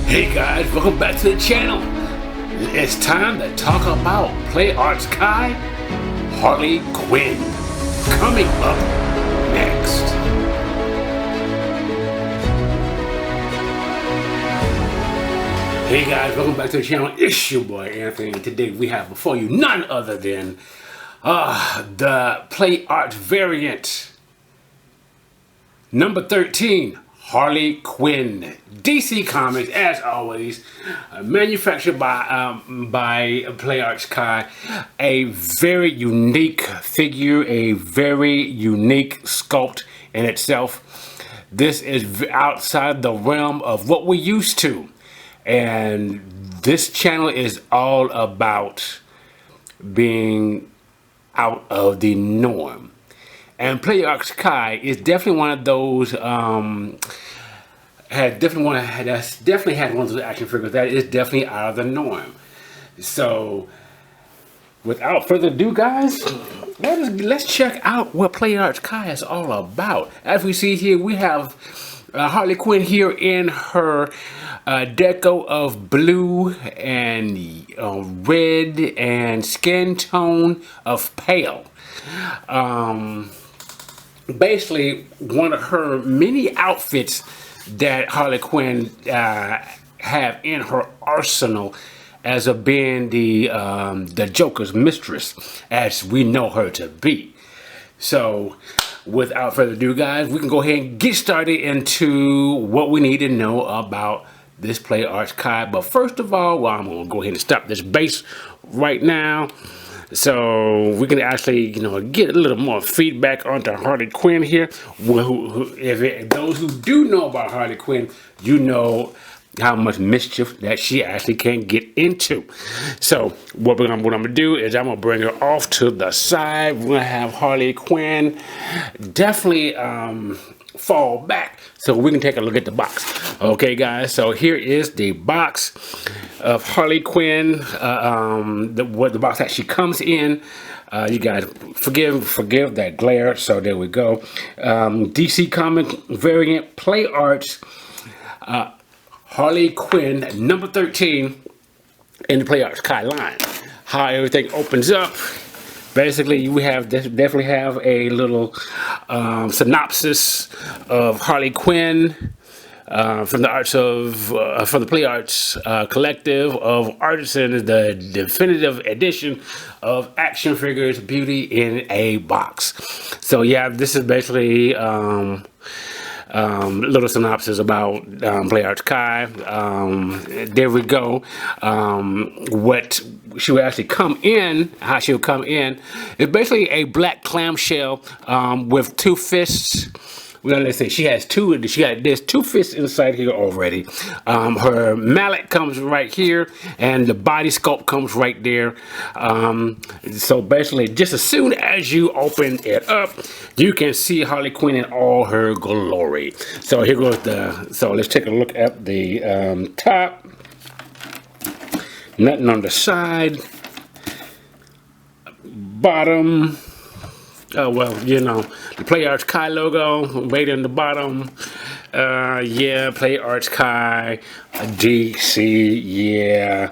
Hey guys, welcome back to the channel. It's time to talk about Play Arts Kai, Harley Quinn. Coming up next. Hey guys, welcome back to the channel. It's your boy Anthony, and today we have before you none other than the Play Arts variant number 13. Harley Quinn, DC Comics, as always, manufactured by Play Arts Kai. A very unique figure, a very unique sculpt in itself. This is outside the realm of what we're used to, and this channel is all about being out of the norm. And Play Arts Kai is definitely one of those that's definitely had one of those action figures that is definitely out of the norm. So without further ado, guys, let's check out what Play Arts Kai is all about. As we see here, we have Harley Quinn here in her deco of blue and red and skin tone of pale. Basically one of her many outfits that Harley Quinn have in her arsenal as of being the Joker's mistress, as we know her to be. So without further ado, guys, we can go ahead and get started into what we need to know about this Play Arts Kai. But first of all, I'm gonna go ahead and stop this base right now, so we can actually, get a little more feedback onto Harley Quinn here. If those who do know about Harley Quinn, you know how much mischief that she actually can get into. So what I'm gonna do is I'm gonna bring her off to the side. We're gonna have Harley Quinn definitely fall back so we can take a look at the box. Okay, guys, so here is the box of Harley Quinn, what the box actually comes in. You guys forgive that glare. So there we go. DC Comic variant Play Arts Harley Quinn number 13 in the Play Arts Kai line. How everything opens up. Basically, we definitely have a little synopsis of Harley Quinn from the Play Arts collective of artisans, the definitive edition of action figures Beauty in a Box. So yeah, this is basically little synopsis about Play Arts Kai. There we go. What she will actually come in, how she'll come in, is basically a black clamshell with two fists. Well, let's say there's two fists inside here already. Her mallet comes right here, and the body sculpt comes right there. So basically, just as soon as you open it up, you can see Harley Quinn in all her glory. So here goes so let's take a look at the top. Nothing on the side. Bottom. Oh, well, the Play Arts Kai logo right in the bottom. Yeah, Play Arts Kai, DC, yeah.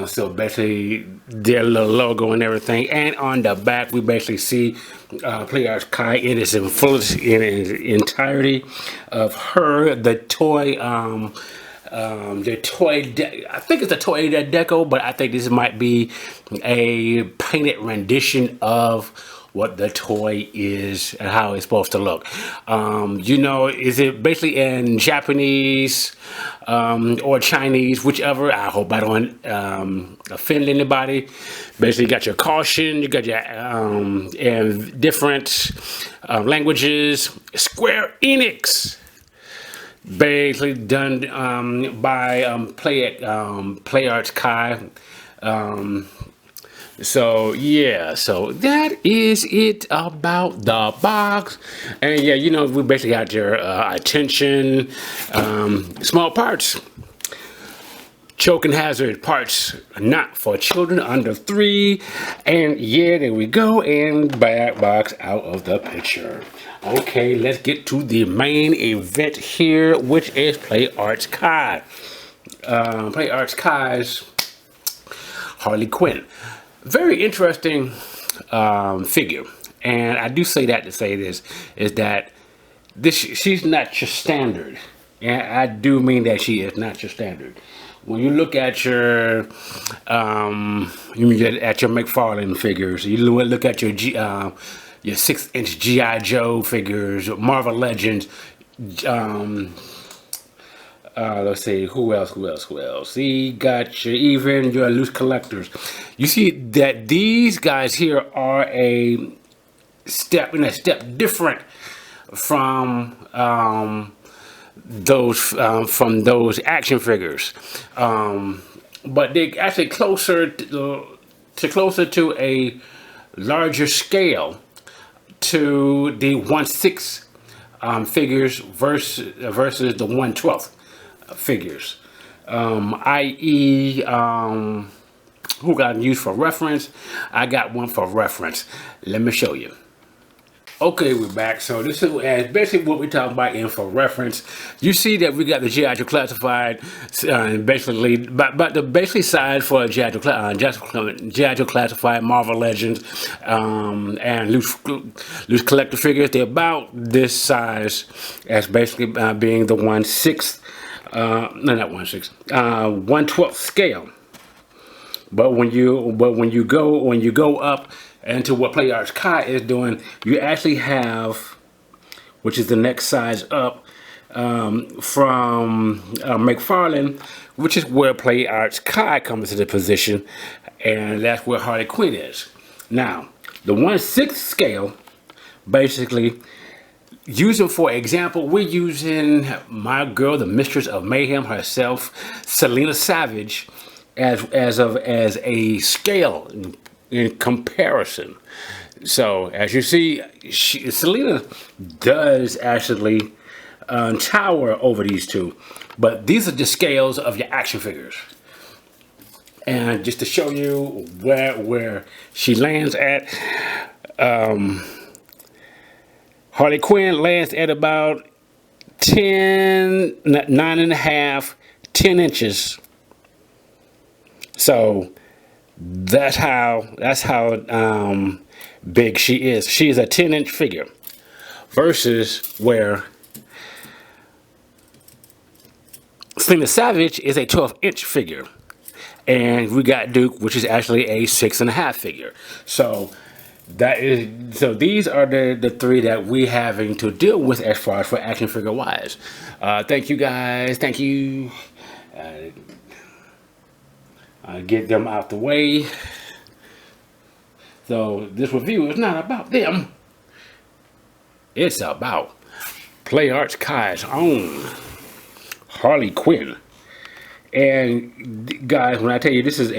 So basically their little logo and everything. And on the back, we basically see Play Arts Kai in its entirety of her, the toy, I think it's a toy deco, but I think this might be a painted rendition of what the toy is and how it's supposed to look. Is it basically in Japanese or Chinese, whichever? I hope I don't offend anybody. Basically, you got your caution, you got your in different languages. Square Enix. Basically done by Play Arts Kai. So yeah, so that is it about the box. And yeah, we basically got your attention, small parts, choking hazard parts not for children under 3, and yeah, there we go, and back box out of the picture. Okay, let's get to the main event here, which is Play Arts Kai. Play Arts Kai's Harley Quinn. Very interesting figure. And I do say that to say this, is that she's not your standard. And I do mean that she is not your standard. When you look at your McFarlane figures, you look at your 6-inch GI Joe figures, Marvel Legends. Let's see, who else? You got even your loose collectors. You see that these guys here are a step different from those action figures, but they actually closer to a larger scale to the 1/6 figures versus the 1/12 figures, i.e. Who got used for reference? I got one for reference. Let me show you. Okay, we're back. So this is basically what we're talking about in for reference. You see that we got the GI Joe classified, basically, but the basic size for GI Joe classified, Marvel Legends, and loose collector figures. They're about this size, as basically being the 1/6, no, not 1/6, 1/12 scale. But when you go up into what Play Arts Kai is doing, you actually have, which is the next size up, from McFarlane, which is where Play Arts Kai comes into position, and that's where Harley Quinn is. Now, the 1/6 scale, basically, using for example, we're using my girl, the Mistress of Mayhem herself, Selena Savage, as a scale in comparison. So as you see, Selena does actually tower over these two, but these are the scales of your action figures. And just to show you where she lands at, Harley Quinn lands at about 9.5, 10 inches. So that's how big she is. She is a 10-inch figure versus where Selena Savage is a 12-inch figure, and we got Duke, which is actually a 6.5 figure. So these are the three that we're having to deal with as far as for action figure wise. Thank you guys. Thank you. Get them out the way. So this review is not about them. It's about Play Arts Kai's own Harley Quinn. And guys, when I tell you this is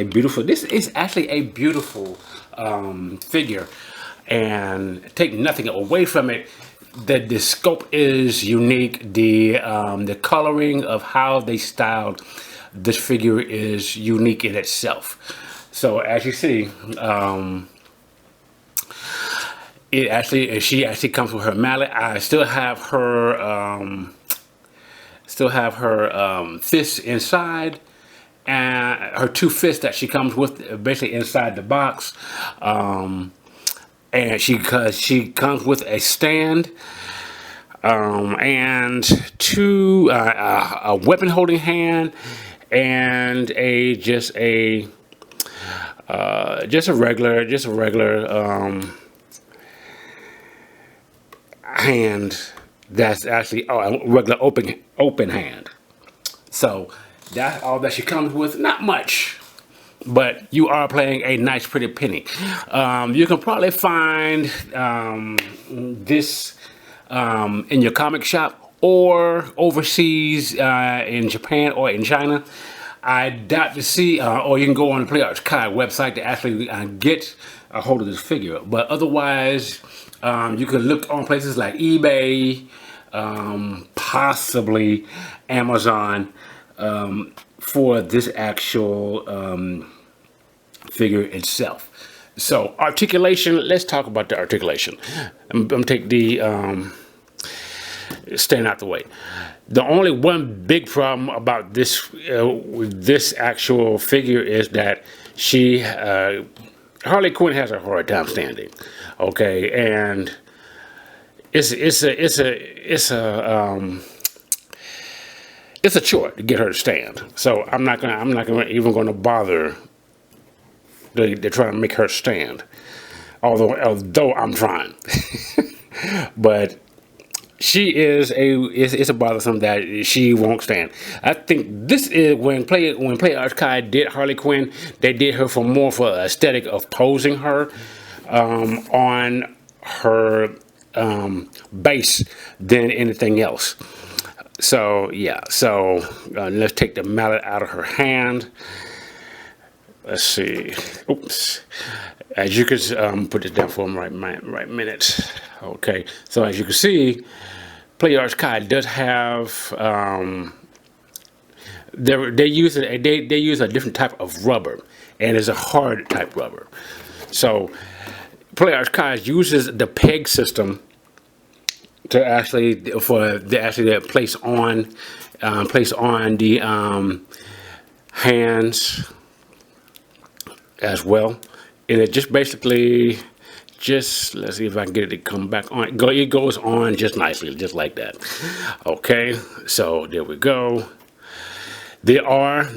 actually a beautiful figure, and take nothing away from it. The scope is unique. The coloring of how they styled this figure is unique in itself. So as you see, she actually comes with her mallet. I still have her fists inside, and her two fists that she comes with basically inside the box. And because she comes with a stand, and a weapon holding hand, and just a regular hand. That's actually a regular open hand. So that's all that she comes with. Not much, but you are playing a nice pretty penny. You can probably find this in your comic shop or overseas, in Japan or in China. I doubt to see, or you can go on the Play Arts Kai website to actually get a hold of this figure. But otherwise, you can look on places like eBay, possibly Amazon, for this actual figure itself. So articulation, let's talk about the articulation. I'm take the staying out the way. The only one big problem about this with this actual figure is that she Harley Quinn has a hard time standing. Okay, and it's a chore to get her to stand. So I'm not gonna even gonna bother to try to make her stand. Although I'm trying, but she is it's a bothersome that she won't stand. I think this is when Play Arts Kai did Harley Quinn, they did her for more for aesthetic of posing her on her base than anything else. So yeah, so let's take the mallet out of her hand. Let's see. Oops. As you can put this down for me right minute. Okay. So as you can see, Play Arts Kai does have they use a different type of rubber, and it's a hard type rubber. So Play Arts Kai uses the peg system to actually place on the hands as well, and it just basically let's see if I can get it to come back on. It goes on just nicely, just like that. Okay, so there we go. There are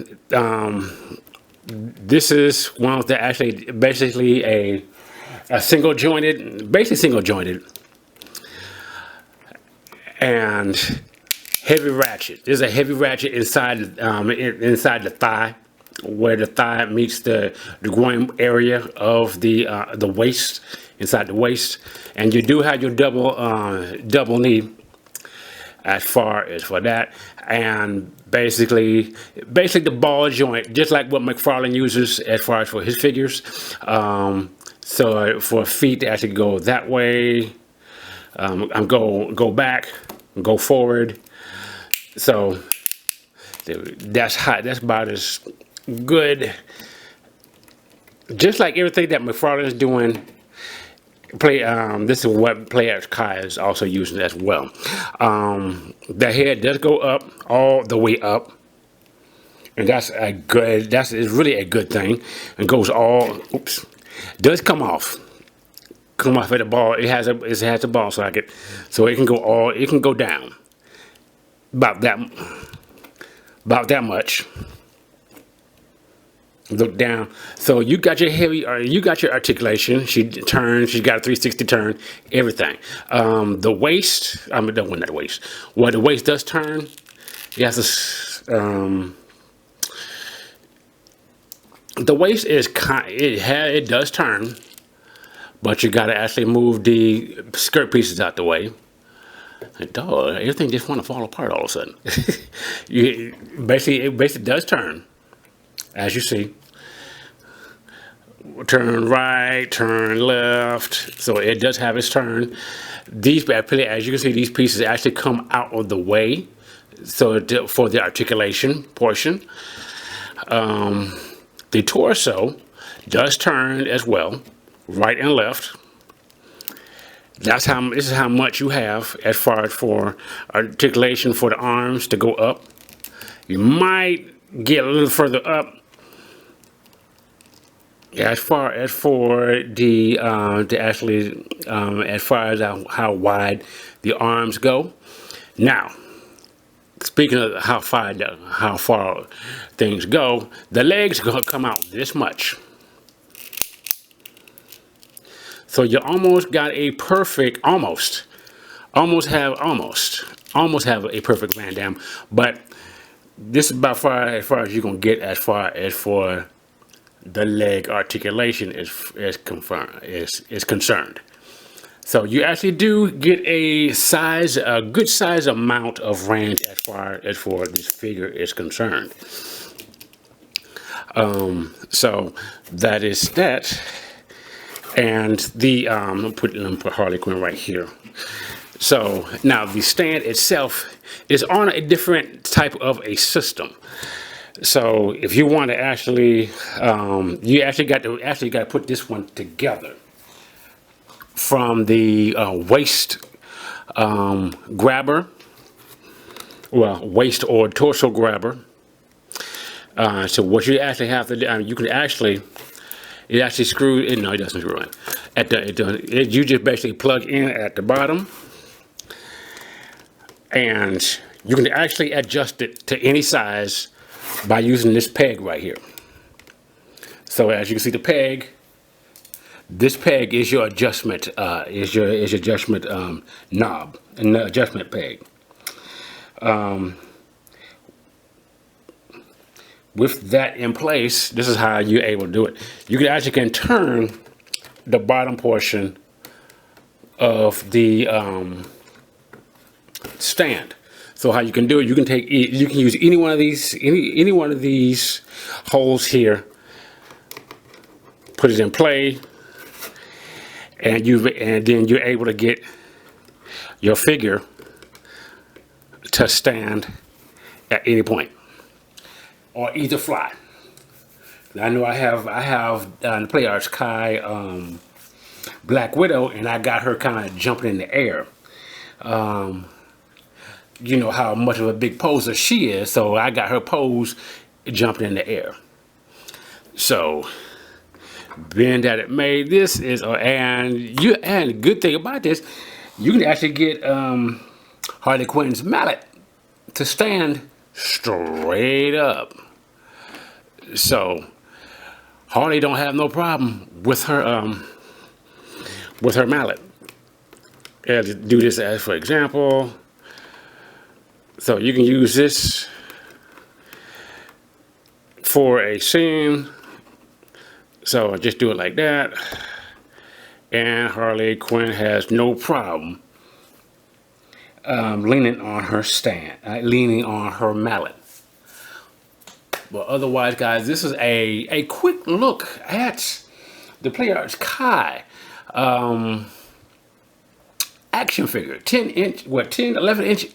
this is one of the actually basically a single jointed, and heavy ratchet. There's a heavy ratchet inside inside the thigh, where the thigh meets the groin area of the waist, inside the waist, and you do have your double knee as far as for that, and basically the ball joint, just like what McFarlane uses as far as for his figures. So for feet to actually go that way, go back, go forward. So that's hot. That's about as good. Just like everything that McFarlane is doing, this is what Play Arts Kai is also using as well. The head does go up, all the way up, and that's really a good thing. And goes all, oops, does come off at the ball. It has a ball socket, so it can go down about that much. Look down. So you got your articulation. She's got a 360 turn, everything. The waist, not the waist. Well, the waist does turn. It has this, the waist it does turn, but you got to actually move the skirt pieces out the way. And dog, everything just want to fall apart all of a sudden. It basically does turn, as you see. Turn right, turn left. So it does have its turn. As you can see, these pieces actually come out of the way, so for the articulation portion. The torso does turn as well, right and left. This is how much you have as far as for articulation for the arms to go up. You might get a little further up as far as for the as far as how wide the arms go. Now, speaking of how far things go, the legs come out this much. So you almost got a perfect, almost have a perfect Van Damme, but this is about as far as you're gonna get as far as for the leg articulation is concerned. So you actually do get a good size amount of range as far as for this figure is concerned. So that is that. And let me put Harley Quinn right here. So now the stand itself is on a different type of a system. So if you want to actually, you actually got to put this one together from the waist grabber well, waist or torso grabber. So what you actually have to do, you can actually, it actually screws. No, it doesn't screw in. You just basically plug in at the bottom, and you can actually adjust it to any size by using this peg right here. So as you can see, the peg. This peg is your adjustment. Is your adjustment knob and the adjustment peg. With that in place, this is how you're able to do it. You can actually turn the bottom portion of the stand. So how you can do it, you can use any one of these holes here, put it in play, and then you're able to get your figure to stand at any point or either fly. Now, I know I have the Play Arts Kai Black Widow, and I got her kind of jumping in the air. You know how much of a big poser she is, so I got her pose jumping in the air. So being that it made this is, and the good thing about this, you can actually get Harley Quinn's mallet to stand straight up. So Harley don't have no problem with her mallet. And do this as for example. So you can use this for a scene. So just do it like that, and Harley Quinn has no problem leaning on her stand, leaning on her mallet. But otherwise, guys, this is a quick look at the Play Arts Kai action figure, 11 inch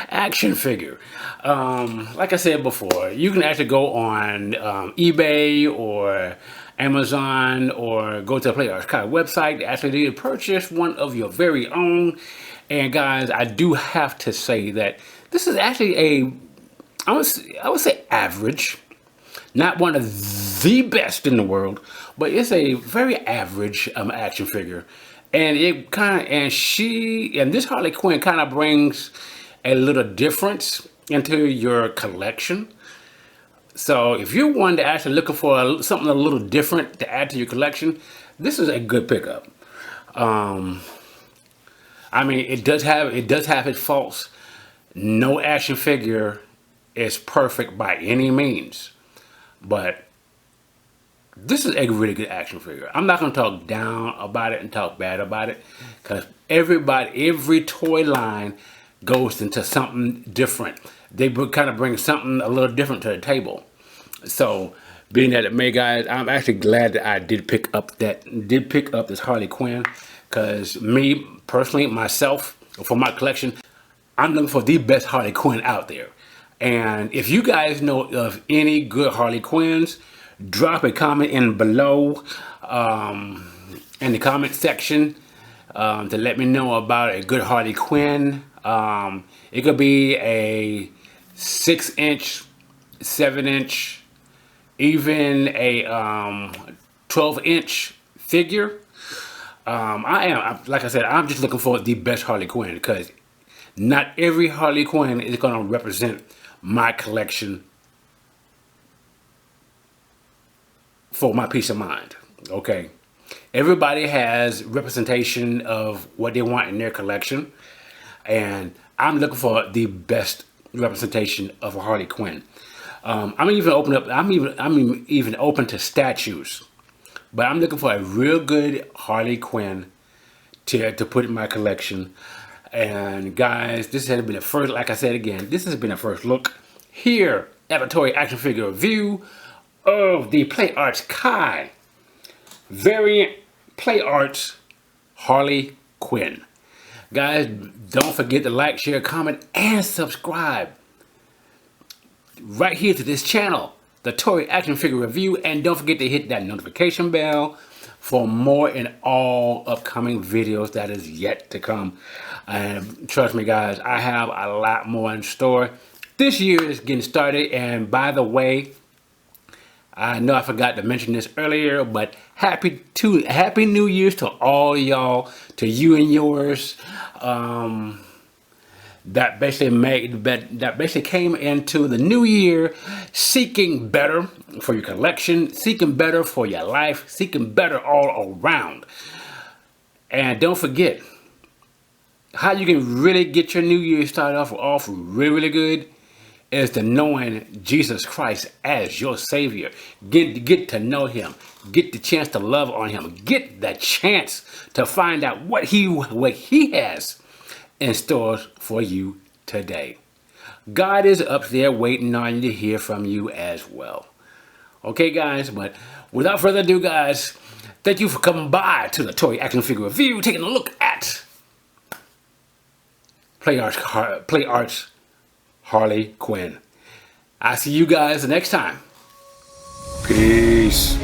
action figure. Like I said before, you can actually go on eBay or Amazon or go to the Play Arts Kai website to actually purchase one of your very own. And guys, I do have to say that this is actually I would say average, not one of the best in the world, but it's a very average action figure. And it kind of, and this Harley Quinn kind of brings a little difference into your collection. So if you're one that actually looking for something a little different to add to your collection, this is a good pickup. I mean, it does have its faults. No action figure is perfect by any means, but this is a really good action figure. I'm not going to talk down about it and talk bad about it, because every toy line goes into something different. They kind of bring something a little different to the table. So being that it may, guys, I'm actually glad that I did pick up this Harley Quinn, because me personally, myself, for my collection, I'm looking for the best Harley Quinn out there. And if you guys know of any good Harley Quinns, drop a comment in below in the comment section to let me know about a good Harley Quinn. It could be a 6-inch, 7-inch, even a 12-inch figure. Like I said, I'm just looking for the best Harley Quinn, because not every Harley Quinn is going to represent my collection for my peace of mind. Okay, everybody has representation of what they want in their collection, and I'm looking for the best representation of a Harley Quinn. I'm even open to statues, but I'm looking for a real good Harley Quinn to put in my collection. And guys, this has been the first, like I said again, this has been the first look here at the Toy Action Figure Review of the Play Arts Kai variant Play Arts Harley Quinn. Guys, don't forget to like, share, comment, and subscribe right here to this channel, the Toy Action Figure Review. And don't forget to hit that notification bell for more in all upcoming videos that is yet to come. And trust me, guys, I have a lot more in store. This year is getting started, and by the way, I know I forgot to mention this earlier, but happy New Year's to all y'all, to you and yours. That basically came into the new year seeking better for your collection, seeking better for your life, seeking better all around. And don't forget, how you can really get your new year started off really good is to knowing Jesus Christ as your Savior. Get to know Him. Get the chance to love on Him. Get the chance to find out what He has in store for you today. God is up there waiting on you to hear from you as well. Okay, guys, but without further ado, guys, thank you for coming by to the Toy Action Figure Review, taking a look at Play Arts Harley Quinn. I'll see you guys next time. Peace.